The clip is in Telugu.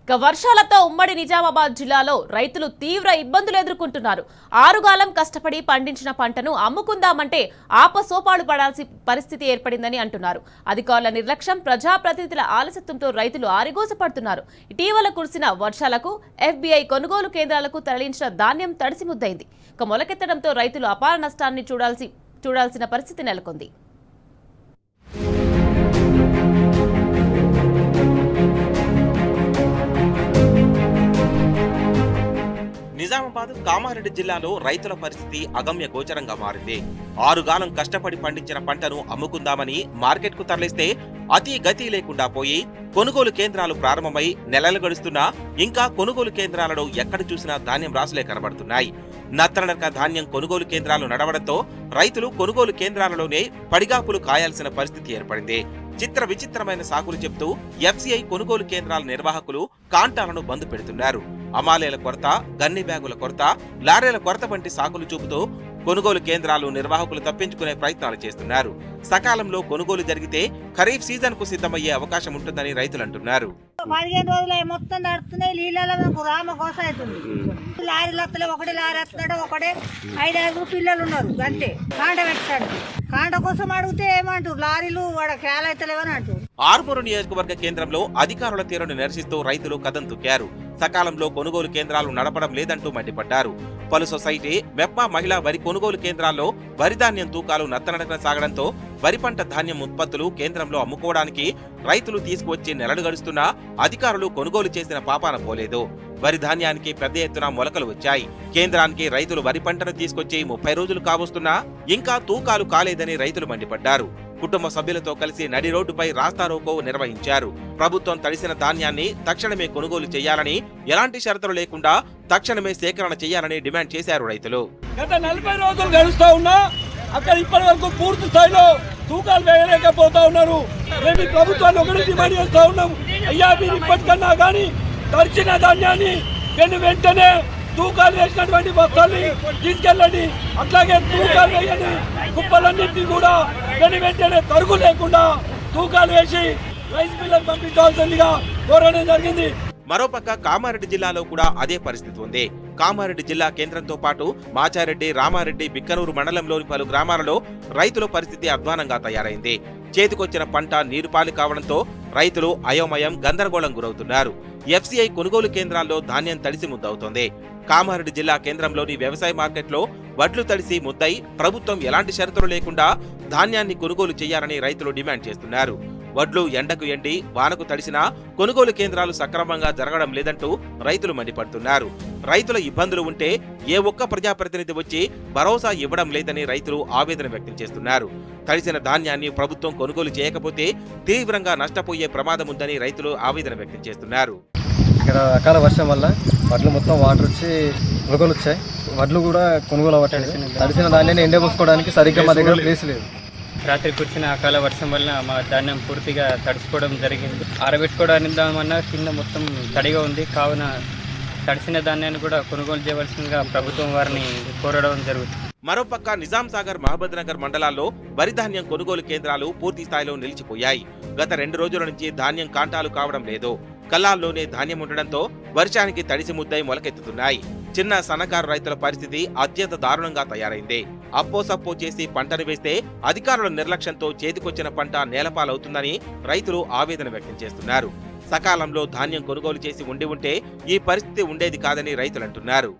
వర్షాలతో ఉమ్మడి నిజామాబాద్ జిల్లాలో రైతులు తీవ్ర ఇబ్బందులు ఎదుర్కొంటున్నారు. ఆరుగాలం కష్టపడి పండించిన పంటను అమ్ముకుందామంటే ఆపసోపాలు పడాల్సిన పరిస్థితి ఏర్పడిందని అంటున్నారు. అధికారుల నిర్లక్ష్యం, ప్రజాప్రతినిధుల ఆలస్యంతో రైతులు ఆరిగోసపడుతున్నారు. ఇటీవల కురిసిన వర్షాలకు ఎఫ్బీఐ కొనుగోలు కేంద్రాలకు తరలించిన ధాన్యం తడిసి ముద్దైంది. మొలకెత్తడంతో రైతులు అపార నష్టాన్ని చూడాల్సిన పరిస్థితి నెలకొంది. నిజామాబాద్, కామారెడ్డి జిల్లాలో రైతుల పరిస్థితి అగమ్య గోచరంగా మారింది. ఆరుగాలం కష్టపడి పండించిన పంటను అమ్ముకుందామని మార్కెట్కు తరలిస్తే అతి గతి లేకుండా పోయి కొనుగోలు కేంద్రాలు ప్రారంభమై నెలలు గడుస్తున్నా ఇంకా కొనుగోలు కేంద్రాలలో ఎక్కడ చూసినా ధాన్యం రాసులే కనబడుతున్నాయి. నత్తనడక ధాన్యం కొనుగోలు కేంద్రాలు నడవడంతో రైతులు కొనుగోలు కేంద్రాలలోనే పడిగాపులు కాయాల్సిన పరిస్థితి ఏర్పడింది. చిత్ర విచిత్రమైన సాకులు చెప్తూ ఎఫ్సీఐ కొనుగోలు కేంద్రాల నిర్వాహకులు కాంటాలను బంద్ పెడుతున్నారు. అమాలేల కొరత, గన్ని బ్యాగుల కొరత, లారీల కొరత వంటి సాకులు చూపుతూ కొనుగోలు కేంద్రాలు నిర్వాహకులు తప్పించుకునే ప్రయత్నాలు చేస్తున్నారు. సకాలంలో కొనుగోలు జరిగితే ఖరీఫ్ సీజన్ కు సిద్ధమయ్యే అవకాశం ఉంటుందని రైతులు అంటున్నారు. 15 రోజులు మొత్తం నడుస్తున్నాయి. నీళ్ళలో రామ కోస అవుతుంది. లారీలు వస్తలే, ఒకటి లారీ వస్తున్నాడు, ఒకటే 5-5 పిల్లలు ఉన్నారు. అంతే కాంట పెట్టాడు. కాంట కోసం అడిగితే ఏమంటారు, లారీలు వాడ కేల అవుతలేవని అంటారు. ఆర్మూరు నియోజకవర్గ కేంద్రంలో అధికారుల తీరును నిరసిస్తూ రైతులు కదం తొక్కారు. సకాలంలో కొనుగోలు కేంద్రాలు నడపడం లేదంటూ మండిపడ్డారు. పలు సొసైటీ, మెప్మా మహిళా వరి కొనుగోలు కేంద్రాల్లో వరి ధాన్యం తూకాలు నత్తనడకన సాగడంతో వరి పంట ధాన్యం ఉత్పత్తులు కేంద్రంలో అమ్ముకోవడానికి రైతులు తీసుకువచ్చి నెలలు గడుస్తున్నా అధికారులు కొనుగోలు చేసిన పాపాన పోలేదు. వరి ధాన్యానికి పెద్ద ఎత్తున మొలకలు వచ్చాయి. కేంద్రానికి రైతులు వరి పంటను తీసుకొచ్చి 30 రోజులు కావస్తున్నా ఇంకా తూకాలు కాలేదని రైతులు మండిపడ్డారు. కుటుంబ సభ్యులతో కలిసి నడి రోడ్డుపై రాస్తారోకో నిర్వహించారు. ప్రభుత్వం తడిసిన ధాన్యాన్ని తక్షణమే కొనుగోలు చేయాలని, ఎలాంటి షరతులు లేకుండా తక్షణమే సేకరణ చేయాలని డిమాండ్ చేశారు రైతులు. గత 40 రోజులు గడుస్తా ఉన్నా అక్కడ ఇప్పటి వరకు పూర్తి స్థాయిలో తూకాలు వేయలేకపోతా ఉన్నారు. మేము ప్రభుత్వాన్ని ఒకటి డిమాండ్ చేస్తా ఉన్నాం. అయ్యా, మీరు ఇప్పటికన్నా కానీ తడిచిన ధాన్యాన్ని వెంటనే తూకాలు వేసినటువంటి బస్తాల్ని తీసుకెళ్ళండి. అట్లాగే తూకాలు వేయని కుప్పలన్నింటినీ కూడా వెంటనే తరుగు లేకుండా తూకాలు వేసి రైస్ మిల్లర్ పంపించాల్సిందిగా కోరడం జరిగింది. మరోపక్క కామారెడ్డి జిల్లాలో కూడా అదే పరిస్థితి ఉంది. కామారెడ్డి జిల్లా కేంద్రంతో పాటు మాచారెడ్డి, రామారెడ్డి, బిక్కనూరు మండలంలోని పలు గ్రామాలలో రైతుల పరిస్థితి అధ్వానంగా తయారైంది. చేతికొచ్చిన పంట నీరుపాలు కావడంతో రైతులు అయోమయం, గందరగోళం గురవుతున్నారు. ఎఫ్సీఐ కొనుగోలు కేంద్రాల్లో ధాన్యం తడిసి ముద్దవుతోంది. కామారెడ్డి జిల్లా కేంద్రంలోని వ్యవసాయ మార్కెట్లో వడ్లు తడిసి ముద్దై ప్రభుత్వం ఎలాంటి షరతులు లేకుండా ధాన్యాన్ని కొనుగోలు చేయాలని రైతులు డిమాండ్ చేస్తున్నారు. వడ్లు ఎండకు ఎండి వానకు తడిసినా కొనుగోలు కేంద్రాలు సక్రమంగా జరగడం లేదంటూ రైతులు మండిపడుతున్నారు. రైతుల ఇబ్బందులు ఉంటే ఏ ఒక్క ప్రజాప్రతినిధి వచ్చి భరోసా ఇవ్వడం లేదని రైతులు ఆవేదన వ్యక్తం చేస్తున్నారు. తడిసిన ధాన్యాన్ని ప్రభుత్వం కొనుగోలు చేయకపోతే తీవ్రంగా నష్టపోయే ప్రమాదం ఉందని రైతులు ఆవేదన వ్యక్తం చేస్తున్నారు. ఇక్కడ అకాల వర్షం వల్ల వడ్లు మొత్తం వాటర్ వచ్చి మొలకలు వచ్చాయి. వడ్లు కూడా కొనుగోలు అవ్వట్లేదు. తడిసిన ధాన్యాన్ని ఎండబోసుకోవడానికి సరిగ్గా మా దగ్గర ప్లేస్ లేదు. రాత్రి కురిసిన అకాల వర్షం వల్ల మా ధాన్యం పూర్తిగా తడిసిపోవడం జరిగింది. ఆరబెట్టుకోవడానికి దామన్నా కింద మొత్తం తడిగా ఉంది. కావున తడిసిన ధాన్యాన్ని కూడా కొనుగోలు చేయవలసిందిగా ప్రభుత్వం వారిని కోరడం జరుగుతుంది. మరోపక్క నిజాం సాగర్, మహబూబ్ నగర్ మండలాల్లో వరి ధాన్యం కొనుగోలు కేంద్రాలు పూర్తి స్థాయిలో నిలిచిపోయాయి. గత 2 రోజుల నుంచి ధాన్యం కాంటాలు కావడం లేదు. కల్లాల్లోనే ధాన్యం ఉండడంతో వర్షానికి తడిసి ముద్దై మొలకెత్తుతున్నాయి. చిన్న సన్నకారు రైతుల పరిస్థితి అత్యంత దారుణంగా తయారైంది. అప్పోసప్పో చేసి పంటను వేస్తే అధికారుల నిర్లక్ష్యంతో చేతికొచ్చిన పంట నేలపాలవుతుందని రైతులు ఆవేదన వ్యక్తం చేస్తున్నారు. సకాలంలో ధాన్యం కొనుగోలు చేసి ఉండి ఉంటే ఈ పరిస్థితి ఉండేది కాదని రైతులంటున్నారు.